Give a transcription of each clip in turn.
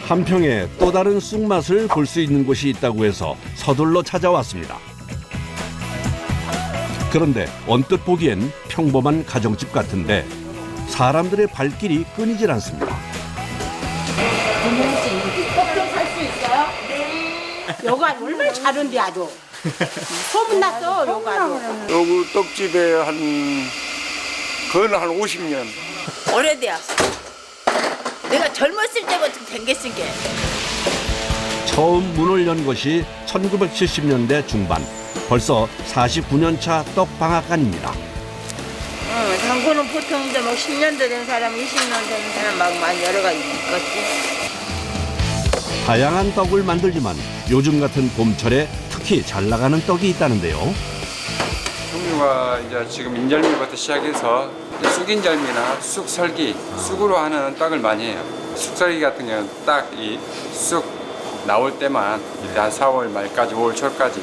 한평에 또 다른 쑥맛을 볼 수 있는 곳이 있다고 해서 서둘러 찾아왔습니다. 그런데 언뜻 보기엔 평범한 가정집 같은데 사람들의 발길이 끊이질 않습니다. 떡좀 살 수 있어요? 네. 여가 얼마나 잘한데 아주. 소문났어 여가. 여기 떡집에 거의 한 50년. 오래되었어. 내가 젊었을 때부터 댕겼은 게. 처음 문을 연 것이 1970년대 중반. 벌써 49년 차 떡방앗간입니다. 당구는 보통 이제 뭐 10년도 된 사람, 20년 된 사람 막 많이 여러 가지 있겠지. 다양한 떡을 만들지만 요즘 같은 봄철에 특히 잘 나가는 떡이 있다는데요. 종류가 이제 지금 인절미부터 시작해서 쑥인절미나 쑥설기, 쑥으로 하는 떡을 많이 해요. 쑥설기 같은 경우는 딱 이 쑥 나올 때만 이때 한 4월 말까지 5월 초까지.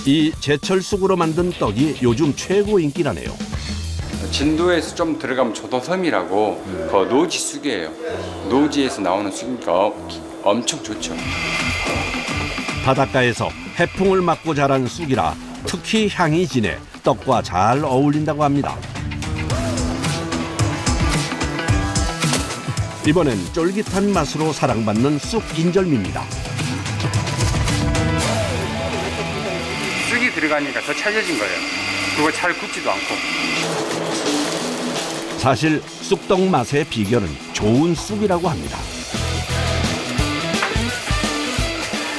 이 제철 쑥으로 만든 떡이 요즘 최고 인기라네요. 진도에서 좀 들어가면 조도섬이라고 그 노지 쑥이에요. 노지에서 나오는 쑥이니까 엄청 좋죠. 바닷가에서 해풍을 맞고 자란 쑥이라 특히 향이 진해 떡과 잘 어울린다고 합니다. 이번엔 쫄깃한 맛으로 사랑받는 쑥 인절미입니다. 쑥이 들어가니까 더 찰져진 거예요. 그리고 잘 굽지도 않고. 사실 쑥떡 맛의 비결은 좋은 쑥이라고 합니다.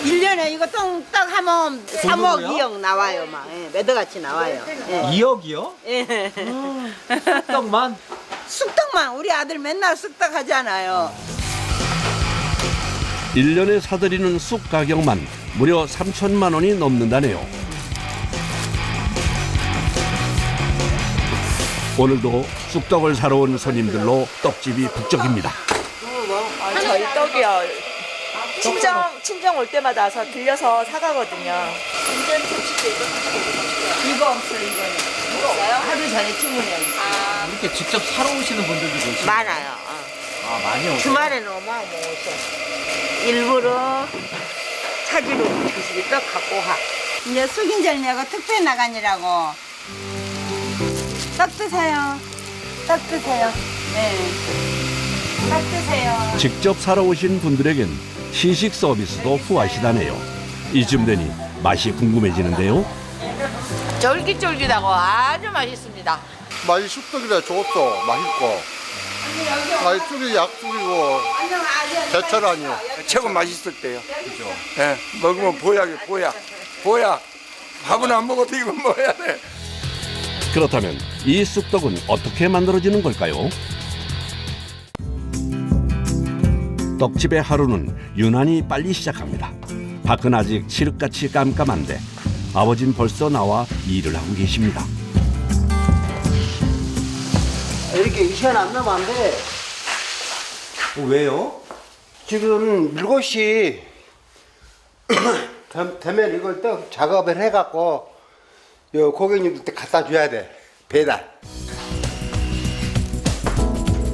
1년에 이거 떡 하면 3억, 2억 나와요, 막. 예, 매더같이 나와요. 예. 2억이요? 예. 떡만? 쑥떡만 우리 아들 맨날 쑥떡 하잖아요. 1년에 사들이는 쑥 가격만 무려 3천만 원이 넘는다네요. 오늘도 쑥떡을 사러 온 손님들로 떡집이 북적입니다. 저희 떡이요. 친정 올 때마다 와서 들려서 사가거든요. 이거 없어요, 이거는. 없어요? 하루 전에 주문해요. 이렇게 직접 사러 오시는 분들도 계시죠? 많아요. 아, 많이 오세요? 주말에는 어마어마 오셔. 일부러 찾으러 오시기 떡 갖고 와. 이제 숙인절미하고 특별 나간이라고. 떡 드세요. 떡 드세요. 네. 떡 드세요. 직접 사러 오신 분들에겐 시식 서비스도 후하시다네요. 이쯤 되니 맛이 궁금해지는데요. 쫄깃쫄깃하고 아주 맛있습니다. 맛이 쑥떡이라 좋았어. 맛있고. 아니, 쑥이 약쑥이고 제철 아니요. 최고 맛있을 때요. 그죠. 예, 먹으면 보약이 보약. 보약. 밥은 안 먹어도 이거 먹어야 돼. 그렇다면 이 쑥떡은 어떻게 만들어지는 걸까요? 떡집의 하루는 유난히 빨리 시작합니다. 밖은 아직 칠흑같이 깜깜한데 아버진 벌써 나와 일을 하고 계십니다. 이렇게 2시간 안 나면 안 돼. 왜요? 지금 7시 되면 이걸 또 작업을 해갖고 요 고객님들한테 갖다 줘야 돼. 배달.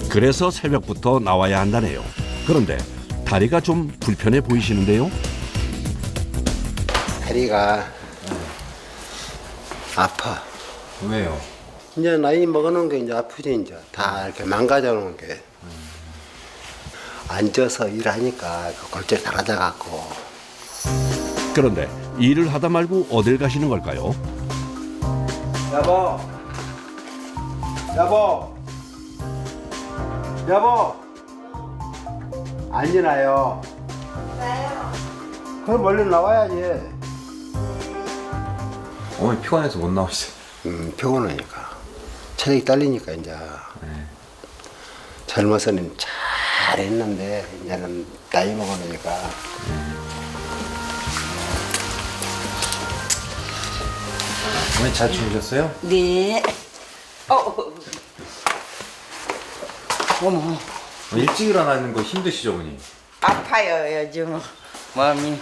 그래서 새벽부터 나와야 한다네요. 그런데 다리가 좀 불편해 보이시는데요? 다리가 아파. 왜요? 이제 나이 먹어놓은 게 이제 아프지 이제 다 이렇게 망가져 놓은 게. 앉아서 일하니까 골절 나가자 갖고. 그런데 일을 하다 말고 어딜 가시는 걸까요? 여보, 여보, 여보, 안 일어나요. 그럼 얼른 나와야지. 어머니 피곤해서 못 나오시죠? 피곤하니까 체력이 딸리니까 이제 젊어서는 잘했는데 이제는 나이 먹으니까. 어머니 잘 주무셨어요? 네. 어머. 일찍 일어나는 거 힘드시죠, 어머니? 아파요, 요즘. 마음이.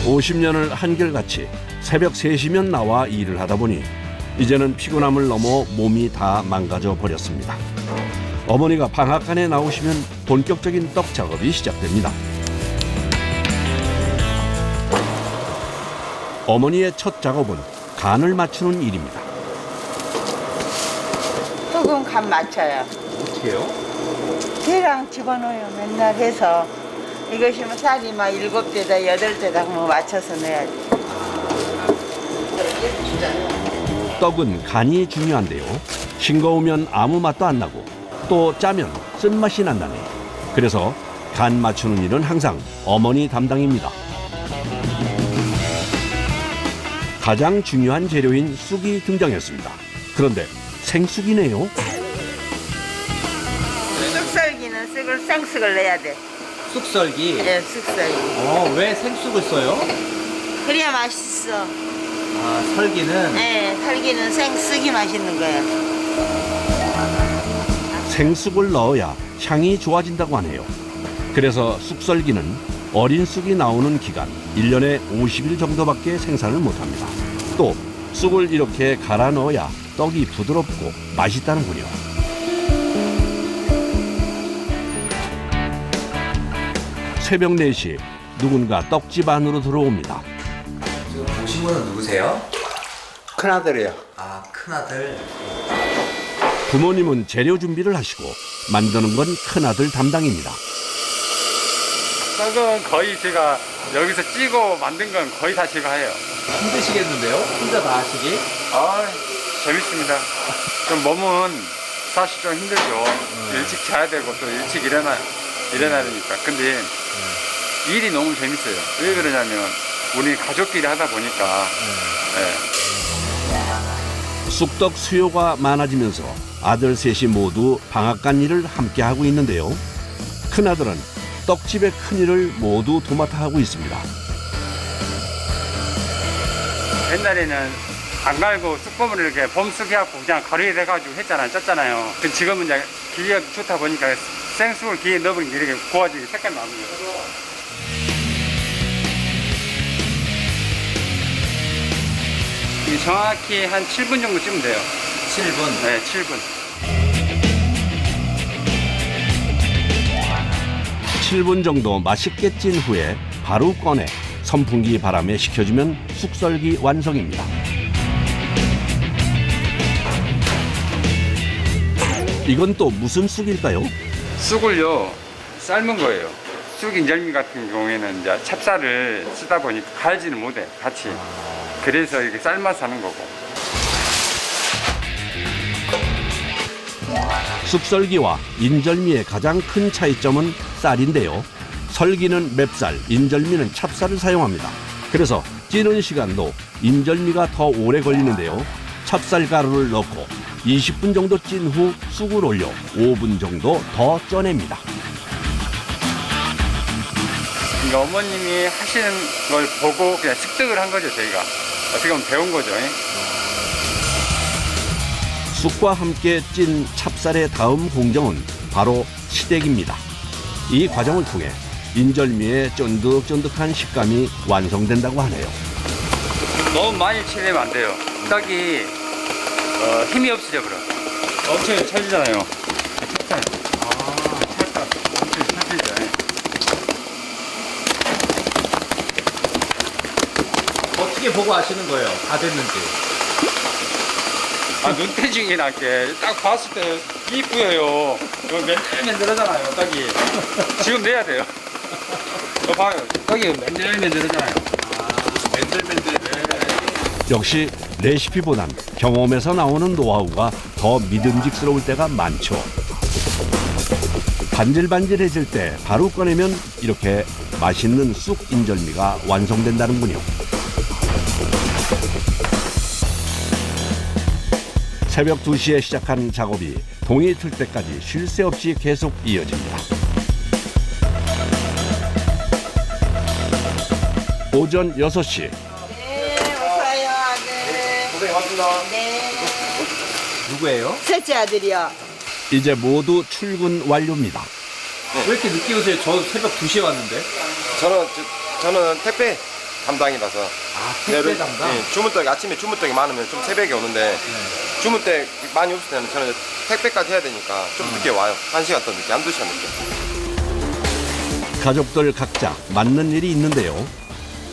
50년을 한결같이 새벽 3시면 나와 일을 하다 보니 이제는 피곤함을 넘어 몸이 다 망가져 버렸습니다. 어머니가 방앗간에 나오시면 본격적인 떡 작업이 시작됩니다. 어머니의 첫 작업은 간을 맞추는 일입니다. 소금 간 맞춰요. 어떻게 해요? 대랑 집어넣어요. 맨날 해서. 이것이면 쌀이 막 7대다 8대다 뭐 맞춰서 넣어야지. 떡은 간이 중요한데요. 싱거우면 아무 맛도 안 나고 또 짜면 쓴맛이 난다네. 그래서 간 맞추는 일은 항상 어머니 담당입니다. 가장 중요한 재료인 쑥이 등장했습니다. 그런데 생쑥이네요. 쑥썰기는 쑥을 생쑥을 넣어야 돼. 쑥썰기. 네, 쑥썰기. 왜 생쑥을 써요? 그래야 맛있어. 아, 설기는 네, 설기는 생쑥이 맛있는 거야. 생쑥을 넣어야 향이 좋아진다고 하네요. 그래서 쑥썰기는 어린 쑥이 나오는 기간 1년에 50일 정도밖에 생산을 못합니다. 또 쑥을 이렇게 갈아 넣어야 떡이 부드럽고 맛있다는군요. 새벽 4시 누군가 떡집 안으로 들어옵니다. 지금 보신 분은 누구세요? 큰아들이요. 아, 큰아들. 부모님은 재료 준비를 하시고 만드는 건 큰아들 담당입니다. 떡은 거의 제가 여기서 찌고 만든 건 거의 다 제가 해요. 힘드시겠는데요? 혼자 다 하시기? 아, 재밌습니다. 좀 몸은 사실 좀 힘들죠. 일찍 자야 되고 또 일찍 일어나야 되니까. 근데 일이 너무 재밌어요. 왜 그러냐면 우리 가족끼리 하다 보니까. 쑥떡 수요가 많아지면서 아들 셋이 모두 방앗간 일을 함께 하고 있는데요. 큰아들은 떡집의 큰일을 모두 도맡아 하고 있습니다. 옛날에는 안 갈고 쑥범을 이렇게 범쑥 해갖고 그냥 가루에 돼가지고 했잖아요. 쪘잖아요. 근데 지금은 이제 기계가 좋다 보니까 생쑥을 기계에 넣어버리면 이렇게 고와지게 색깔 나는 거예요. 이게 정확히 한 7분 정도 찌면 돼요. 7분. 네, 7분. 7분 정도 맛있게 찐 후에 바로 꺼내 선풍기 바람에 식혀주면 쑥썰기 완성입니다. 이건 또 무슨 쑥일까요? 쑥을요, 삶은 거예요. 쑥 인절미 같은 경우에는 이제 찹쌀을 쓰다 보니까 갈지는 못해, 같이. 그래서 이렇게 삶아서 하는 거고. 쑥썰기와 인절미의 가장 큰 차이점은 쌀인데요. 설기는 맵쌀, 인절미는 찹쌀을 사용합니다. 그래서 찌는 시간도 인절미가 더 오래 걸리는데요. 찹쌀 가루를 넣고 20분 정도 찐 후 쑥을 올려 5분 정도 더 쪄냅니다. 그러니까 어머님이 하시는 걸 보고 그냥 습득을 한 거죠, 저희가. 어떻게 보면 배운 거죠. 쑥과 함께 찐 찹쌀의 다음 공정은 바로 시댁입니다. 이 과정을 통해 인절미의 쫀득쫀득한 식감이 완성된다고 하네요. 너무 많이 치내면 안 돼요. 떡이 힘이 없어져 버려. 엄청 찰지잖아요. 찹쌀. 찰떡. 엄청 찰지죠. 어떻게 보고 아시는 거예요? 다 됐는지. 아, 눈대중이 나게 딱 봤을 때 이 뿌여요. 이거 맨들맨들하잖아요, 떡이. 지금 내야 돼요. 이거 봐요. 떡이 맨들맨들하잖아요. 역시 레시피보단 경험에서 나오는 노하우가 더 믿음직스러울 때가 많죠. 반질반질해질 때 바로 꺼내면 이렇게 맛있는 쑥 인절미가 완성된다는군요. 새벽 2시에 시작한 작업이 동이 틀 때까지 쉴 새 없이 계속 이어집니다. 오전 6시 네, 어서요, 아들. 고생하셨습니다. 네. 누구예요? 셋째 아들이요. 이제 모두 출근 완료입니다. 왜 이렇게 늦게 오세요? 저 새벽 2시에 왔는데. 저는 택배 담당이라서. 택배 담당? 예, 주문떡이 아침에 주문떡이 많으면 좀 새벽에 오는데 주문떡 많이 없을 때는 저는 택배까지 해야 되니까 좀 늦게 와요. 1시간 더 늦게, 한두 시간 늦게. 가족들 각자 맡는 일이 있는데요.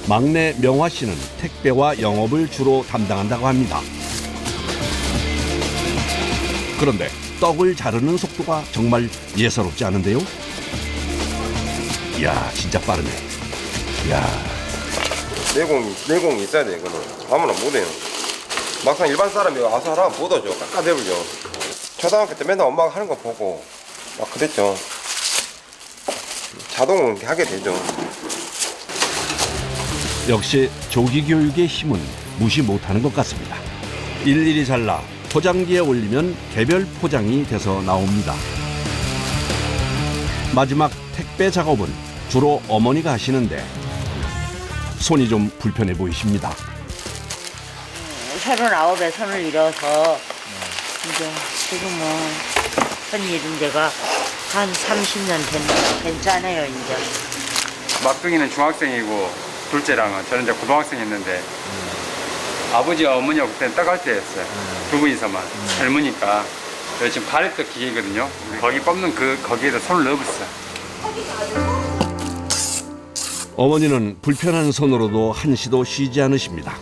막내 명화 씨는 택배와 영업을 주로 담당한다고 합니다. 그런데 떡을 자르는 속도가 정말 예사롭지 않은데요. 이야, 진짜 빠르네. 이야. 내공이 있어야 돼, 이거는. 아무나 못해요. 막상 일반 사람이 와서 하라면 못 하죠. 깎아배불죠. 초등학교 때 맨날 엄마가 하는 거 보고 막 그랬죠. 자동으로 하게 되죠. 역시 조기 교육의 힘은 무시 못하는 것 같습니다. 일일이 잘라 포장기에 올리면 개별 포장이 돼서 나옵니다. 마지막 택배 작업은 주로 어머니가 하시는데 손이 좀 불편해 보이십니다. 39에 손을 잃어서 이제 지금은 손 잃은 데가 한 30년 괜찮아요 이제. 막둥이는 중학생이고 둘째랑은 저는 이제 고등학생이었는데 아버지와 어머니가 그때는 떡할 때였어요. 두 분이서만 젊으니까. 그래서 지금 가래떡 기계거든요. 거기 뽑는 거기에다 손을 넣어봤어요. 어머니는 불편한 손으로도 한시도 쉬지 않으십니다.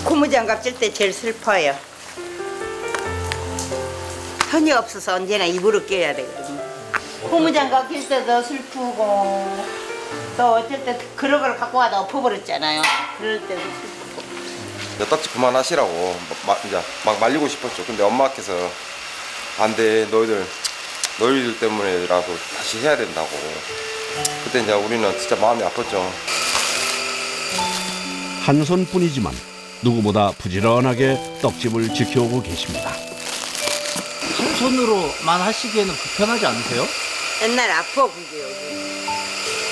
고무장갑 찔 때 제일 슬퍼요. 손이 없어서 언제나 입으로 껴야 되거든요. 고무장갑 낄 때도 슬프고 또 어쩔 때 그런 걸 갖고 와서 엎어버렸잖아요. 그럴 때도 슬프고. 떡집 그만하시라고 이제 막 말리고 싶었죠. 근데 엄마께서 안 돼, 너희들 때문에라도 다시 해야 된다고. 그때 이제 우리는 진짜 마음이 아팠죠. 한 손뿐이지만 누구보다 부지런하게 떡집을 지켜오고 계십니다. 한 손으로만 하시기에는 불편하지 않으세요? 옛날 아파 그게 여기.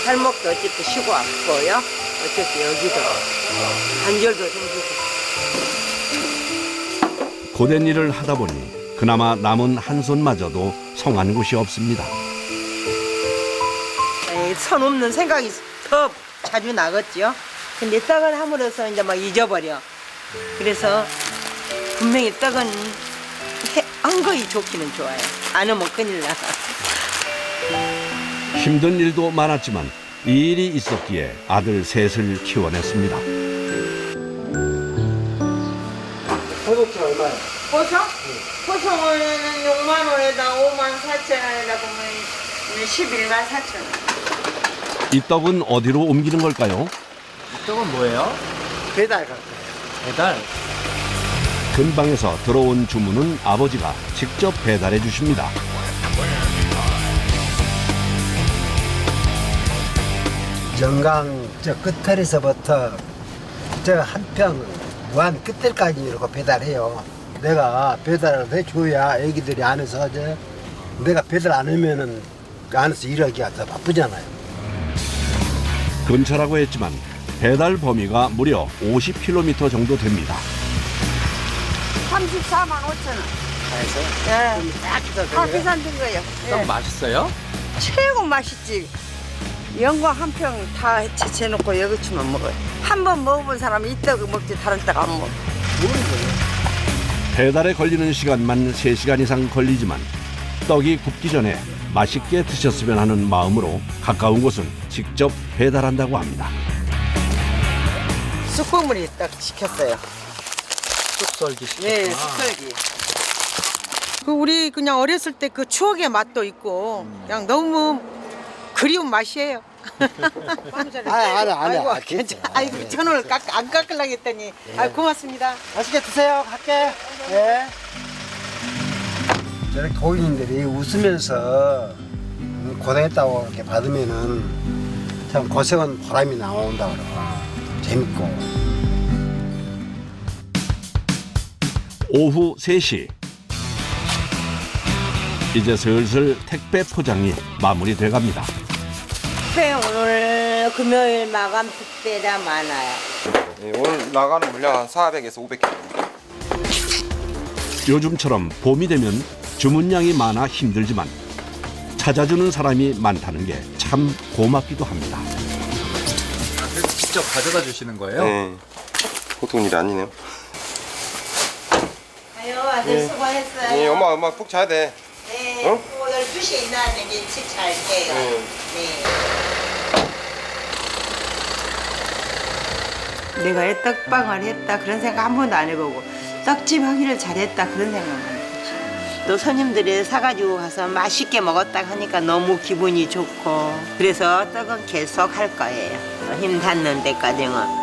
팔목도 어쨌든 쉬고 아프고요. 어쨌든 여기도 관절도 생기고. 고된 일을 하다 보니 그나마 남은 한 손마저도 성한 곳이 없습니다. 손 없는 생각이 더 자주 나겠죠. 근데 떡을 함으로써 이제 막 잊어버려. 그래서 분명히 떡은 한 거이 좋기는 좋아요. 안 하면 큰일 나. 힘든 일도 많았지만 이 일이 있었기에 아들 셋을 키워냈습니다. 소독기 얼마예요? 보성? 보성원에는 6만 원에다 5만 4천 원에다 보면 11만 4천 원. 이 떡은 어디로 옮기는 걸까요? 이 떡은 뭐예요? 배달 갈 거예요. 배달? 근방에서 들어온 주문은 아버지가 직접 배달해 주십니다. 정강 저 끝털에서부터 저 한평 무한 끝들까지 이렇게 배달해요. 내가 배달을 해줘야 애기들이 안에서 내가 배달 안 하면은 그 안에서 일하기가 더 바쁘잖아요. 근처라고 했지만 배달 범위가 무려 50km 정도 됩니다. 34만 5천 원. 네. 다 계산된 거예요. 떡 맛있어요? 최고 맛있지. 영광 한 평 다 제쳐놓고 여기치만 먹어요. 한 번 먹어본 사람은 이 떡을 먹지 다른 떡 안 먹어. 배달에 걸리는 시간만 3시간 이상 걸리지만 떡이 굽기 전에 맛있게 드셨으면 하는 마음으로 가까운 곳은 직접 배달한다고 합니다. 쑥국물이 딱 시켰어요. 쑥썰기 시켰구나. 예, 쑥썰기. 그 우리 그냥 어렸을 때 그 추억의 맛도 있고 그냥 너무 그리운 맛이에요. 아니, 아이고, 괜찮아. 아이고, 전 오늘 안 깎으려고 했더니. 아이고, 고맙습니다. 맛있게 드세요. 갈게. 예. 저렇게 고객님들이 웃으면서 고생했다고 이렇게 받으면은 참 고생은 보람이 나온다 그러고 재밌고. 오후 3시. 이제 슬슬 택배 포장이 마무리돼 갑니다. 택배 오늘 금요일 마감 택배가 많아요. 오늘 나가는 물량 한 400에서 500kg. 요즘처럼 봄이 되면 주문량이 많아 힘들지만 찾아주는 사람이 많다는 게 참 고맙기도 합니다. 직접 가져다 주시는 거예요? 네. 보통 일이 아니네요. 아유, 아들 수고했어요. 네, 엄마 푹 자야 돼. 네, 어? 또 12시에 일어나면 일찍 잘게요. 네. 내가 떡방을 했다 그런 생각 한 번도 안 해보고 떡집 하기를 잘했다 그런 생각만 했지. 또 손님들이 사가지고 가서 맛있게 먹었다 하니까 너무 기분이 좋고 그래서 떡은 계속 할 거예요. 힘 닿는 데까지는.